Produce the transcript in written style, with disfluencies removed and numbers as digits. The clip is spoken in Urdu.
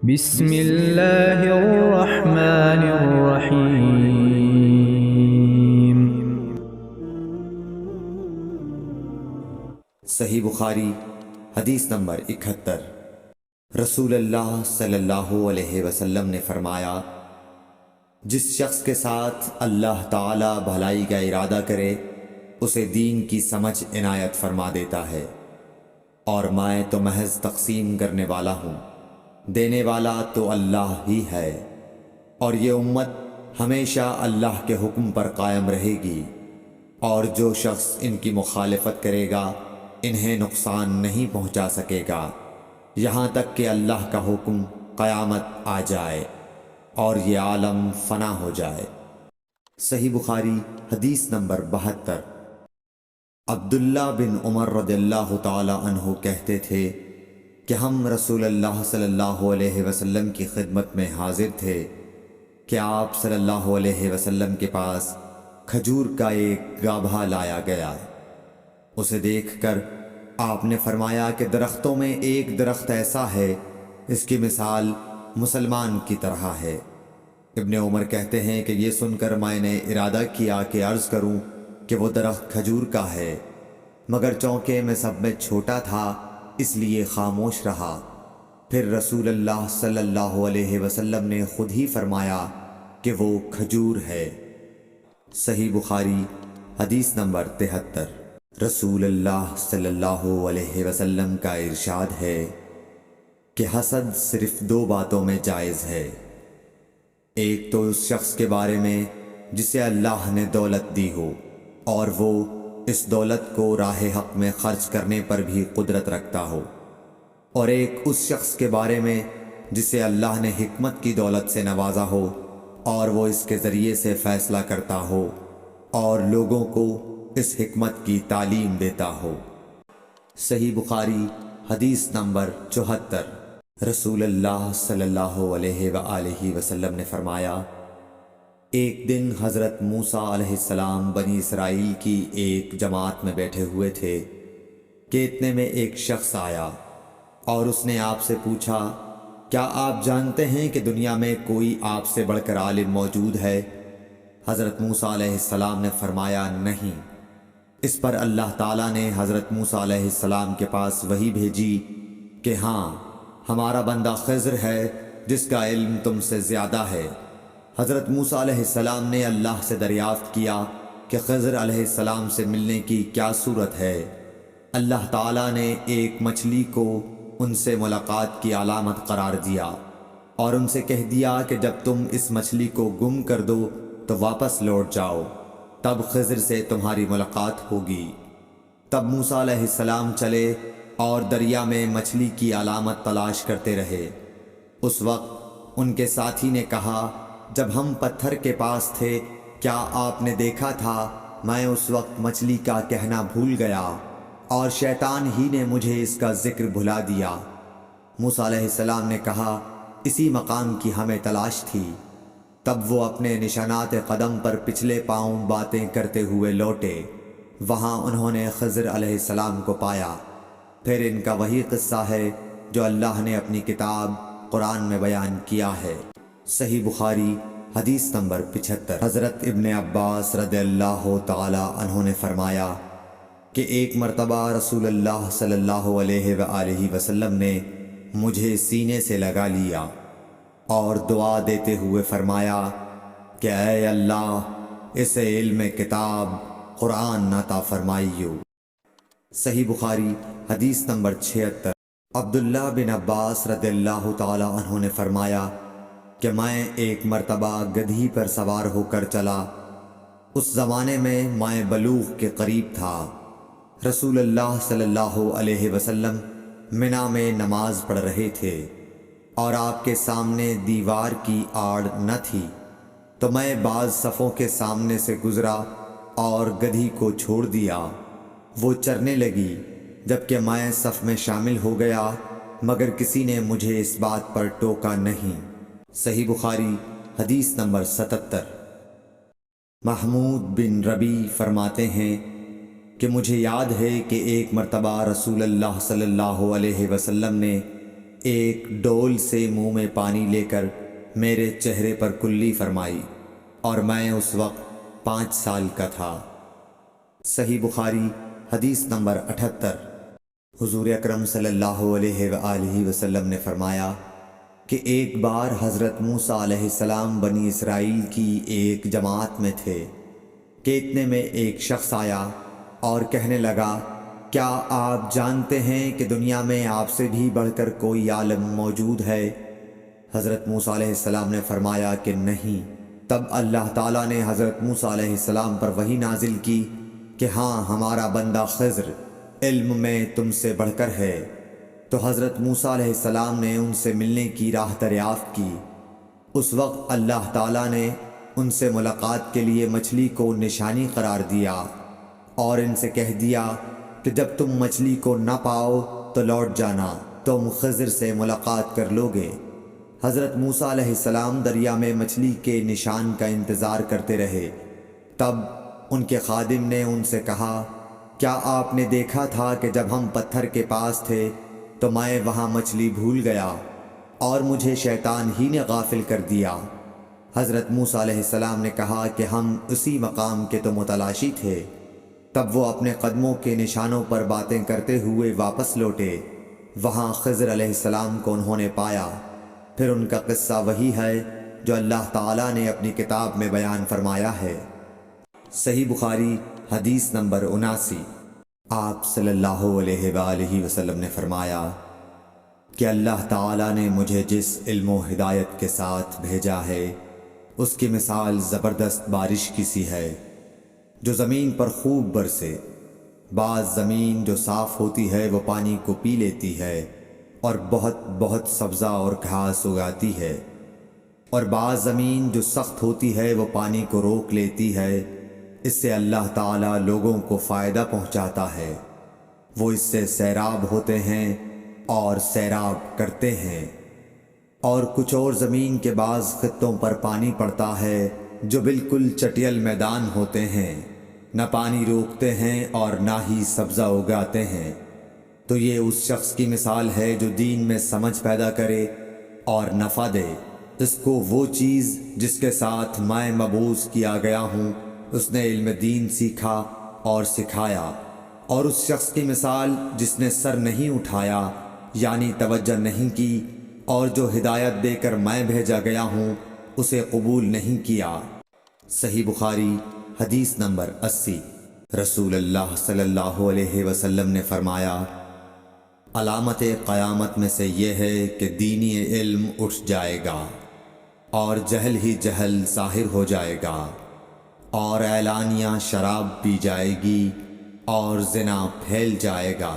بسم اللہ الرحمن الرحیم۔ صحیح بخاری حدیث نمبر 71۔ رسول اللہ صلی اللہ علیہ وسلم نے فرمایا، جس شخص کے ساتھ اللہ تعالی بھلائی کا ارادہ کرے اسے دین کی سمجھ عنایت فرما دیتا ہے، اور میں تو محض تقسیم کرنے والا ہوں، دینے والا تو اللہ ہی ہے، اور یہ امت ہمیشہ اللہ کے حکم پر قائم رہے گی، اور جو شخص ان کی مخالفت کرے گا انہیں نقصان نہیں پہنچا سکے گا یہاں تک کہ اللہ کا حکم قیامت آ جائے اور یہ عالم فنا ہو جائے۔ صحیح بخاری حدیث نمبر 72۔ عبداللہ بن عمر رضی اللہ تعالی عنہ کہتے تھے کہ ہم رسول اللہ صلی اللہ علیہ وسلم کی خدمت میں حاضر تھے کہ آپ صلی اللہ علیہ وسلم کے پاس کھجور کا ایک گابھا لایا گیا۔ اسے دیکھ کر آپ نے فرمایا کہ درختوں میں ایک درخت ایسا ہے اس کی مثال مسلمان کی طرح ہے۔ ابن عمر کہتے ہیں کہ یہ سن کر میں نے ارادہ کیا کہ عرض کروں کہ وہ درخت کھجور کا ہے، مگر چونکہ میں سب میں چھوٹا تھا اس لیے خاموش رہا۔ پھر رسول اللہ صلی اللہ علیہ وسلم نے خود ہی فرمایا کہ وہ کھجور ہے۔ صحیح بخاری حدیث نمبر 73۔ رسول اللہ صلی اللہ علیہ وسلم کا ارشاد ہے کہ حسد صرف دو باتوں میں جائز ہے، ایک تو اس شخص کے بارے میں جسے اللہ نے دولت دی ہو اور وہ اس دولت کو راہ حق میں خرچ کرنے پر بھی قدرت رکھتا ہو، اور ایک اس شخص کے بارے میں جسے اللہ نے حکمت کی دولت سے نوازا ہو اور وہ اس کے ذریعے سے فیصلہ کرتا ہو اور لوگوں کو اس حکمت کی تعلیم دیتا ہو۔ صحیح بخاری حدیث نمبر 74۔ رسول اللہ صلی اللہ علیہ وآلہ وسلم نے فرمایا، ایک دن حضرت موسیٰ علیہ السلام بنی اسرائیل کی ایک جماعت میں بیٹھے ہوئے تھے کہ اتنے میں ایک شخص آیا اور اس نے آپ سے پوچھا، کیا آپ جانتے ہیں کہ دنیا میں کوئی آپ سے بڑھ کر عالم موجود ہے؟ حضرت موسیٰ علیہ السلام نے فرمایا، نہیں۔ اس پر اللہ تعالیٰ نے حضرت موسیٰ علیہ السلام کے پاس وحی بھیجی کہ ہاں، ہمارا بندہ خضر ہے جس کا علم تم سے زیادہ ہے۔ حضرت موسیٰ علیہ السلام نے اللہ سے دریافت کیا کہ خضر علیہ السلام سے ملنے کی کیا صورت ہے؟ اللہ تعالیٰ نے ایک مچھلی کو ان سے ملاقات کی علامت قرار دیا اور ان سے کہہ دیا کہ جب تم اس مچھلی کو گم کر دو تو واپس لوٹ جاؤ، تب خضر سے تمہاری ملاقات ہوگی۔ تب موسیٰ علیہ السلام چلے اور دریا میں مچھلی کی علامت تلاش کرتے رہے۔ اس وقت ان کے ساتھی نے کہا، جب ہم پتھر کے پاس تھے کیا آپ نے دیکھا تھا؟ میں اس وقت مچھلی کا کہنا بھول گیا اور شیطان ہی نے مجھے اس کا ذکر بھلا دیا۔ موسیٰ علیہ السلام نے کہا، اسی مقام کی ہمیں تلاش تھی۔ تب وہ اپنے نشانات قدم پر پچھلے پاؤں باتیں کرتے ہوئے لوٹے، وہاں انہوں نے خضر علیہ السلام کو پایا۔ پھر ان کا وہی قصہ ہے جو اللہ نے اپنی کتاب قرآن میں بیان کیا ہے۔ صحیح بخاری حدیث نمبر 75۔ حضرت ابن عباس رضی اللہ تعالی عنہ نے فرمایا کہ ایک مرتبہ رسول اللہ صلی اللہ علیہ وآلہ وسلم نے مجھے سینے سے لگا لیا اور دعا دیتے ہوئے فرمایا کہ اے اللہ، اسے علم کتاب قرآن عطا فرمائیو۔ صحیح بخاری حدیث نمبر 76۔ عبداللہ بن عباس رضی اللہ تعالی عنہ نے فرمایا کہ میں ایک مرتبہ گدھی پر سوار ہو کر چلا۔ اس زمانے میں میں بلوغ کے قریب تھا۔ رسول اللہ صلی اللہ علیہ وسلم منی میں نماز پڑھ رہے تھے اور آپ کے سامنے دیوار کی آڑ نہ تھی، تو میں بعض صفوں کے سامنے سے گزرا اور گدھی کو چھوڑ دیا، وہ چرنے لگی، جبکہ میں صف میں شامل ہو گیا، مگر کسی نے مجھے اس بات پر ٹوکا نہیں۔ صحیح بخاری حدیث نمبر 77۔ محمود بن ربی فرماتے ہیں کہ مجھے یاد ہے کہ ایک مرتبہ رسول اللہ صلی اللہ علیہ وسلم نے ایک ڈول سے منہ میں پانی لے کر میرے چہرے پر کلی فرمائی اور میں اس وقت 5 سال کا تھا۔ صحیح بخاری حدیث نمبر 78۔ حضور اکرم صلی اللہ علیہ وآلہ وسلم نے فرمایا کہ ایک بار حضرت موسیٰ علیہ السلام بنی اسرائیل کی ایک جماعت میں تھے کہ اتنے میں ایک شخص آیا اور کہنے لگا، کیا آپ جانتے ہیں کہ دنیا میں آپ سے بھی بڑھ کر کوئی عالم موجود ہے؟ حضرت موسیٰ علیہ السلام نے فرمایا کہ نہیں۔ تب اللہ تعالیٰ نے حضرت موسیٰ علیہ السلام پر وحی نازل کی کہ ہاں، ہمارا بندہ خضر علم میں تم سے بڑھ کر ہے۔ تو حضرت موسیٰ علیہ السلام نے ان سے ملنے کی راہ دریافت کی۔ اس وقت اللہ تعالیٰ نے ان سے ملاقات کے لیے مچھلی کو نشانی قرار دیا اور ان سے کہہ دیا کہ جب تم مچھلی کو نہ پاؤ تو لوٹ جانا، تم خضر سے ملاقات کر لو گے۔ حضرت موسیٰ علیہ السلام دریا میں مچھلی کے نشان کا انتظار کرتے رہے۔ تب ان کے خادم نے ان سے کہا، کیا آپ نے دیکھا تھا کہ جب ہم پتھر کے پاس تھے تو میں وہاں مچھلی بھول گیا اور مجھے شیطان ہی نے غافل کر دیا؟ حضرت موسیٰ علیہ السلام نے کہا کہ ہم اسی مقام کے تو متلاشی تھے۔ تب وہ اپنے قدموں کے نشانوں پر باتیں کرتے ہوئے واپس لوٹے۔ وہاں خضر علیہ السلام کو انہوں نے پایا۔ پھر ان کا قصہ وہی ہے جو اللہ تعالیٰ نے اپنی کتاب میں بیان فرمایا ہے۔ صحیح بخاری حدیث نمبر 79۔ آپ صلی اللہ علیہ وآلہ وسلم نے فرمایا کہ اللہ تعالیٰ نے مجھے جس علم و ہدایت کے ساتھ بھیجا ہے اس کی مثال زبردست بارش کی سی ہے جو زمین پر خوب برسے۔ بعض زمین جو صاف ہوتی ہے وہ پانی کو پی لیتی ہے اور بہت بہت سبزہ اور گھاس اگاتی ہے، اور بعض زمین جو سخت ہوتی ہے وہ پانی کو روک لیتی ہے۔ اس سے اللہ تعالیٰ لوگوں کو فائدہ پہنچاتا ہے، وہ اس سے سیراب ہوتے ہیں اور سیراب کرتے ہیں۔ اور کچھ اور زمین کے بعض خطوں پر پانی پڑتا ہے جو بالکل چٹیل میدان ہوتے ہیں، نہ پانی روکتے ہیں اور نہ ہی سبزہ اگاتے ہیں۔ تو یہ اس شخص کی مثال ہے جو دین میں سمجھ پیدا کرے اور نفع دے۔ اس کو وہ چیز جس کے ساتھ میں مبعوث کیا گیا ہوں اس نے علم دین سیکھا اور سکھایا، اور اس شخص کی مثال جس نے سر نہیں اٹھایا یعنی توجہ نہیں کی اور جو ہدایت دے کر میں بھیجا گیا ہوں اسے قبول نہیں کیا۔ صحیح بخاری حدیث نمبر 80۔ رسول اللہ صلی اللہ علیہ وسلم نے فرمایا، علامت قیامت میں سے یہ ہے کہ دینی علم اٹھ جائے گا اور جہل ہی جہل ظاہر ہو جائے گا، اور اعلانیہ شراب پی جائے گی اور زنا پھیل جائے گا۔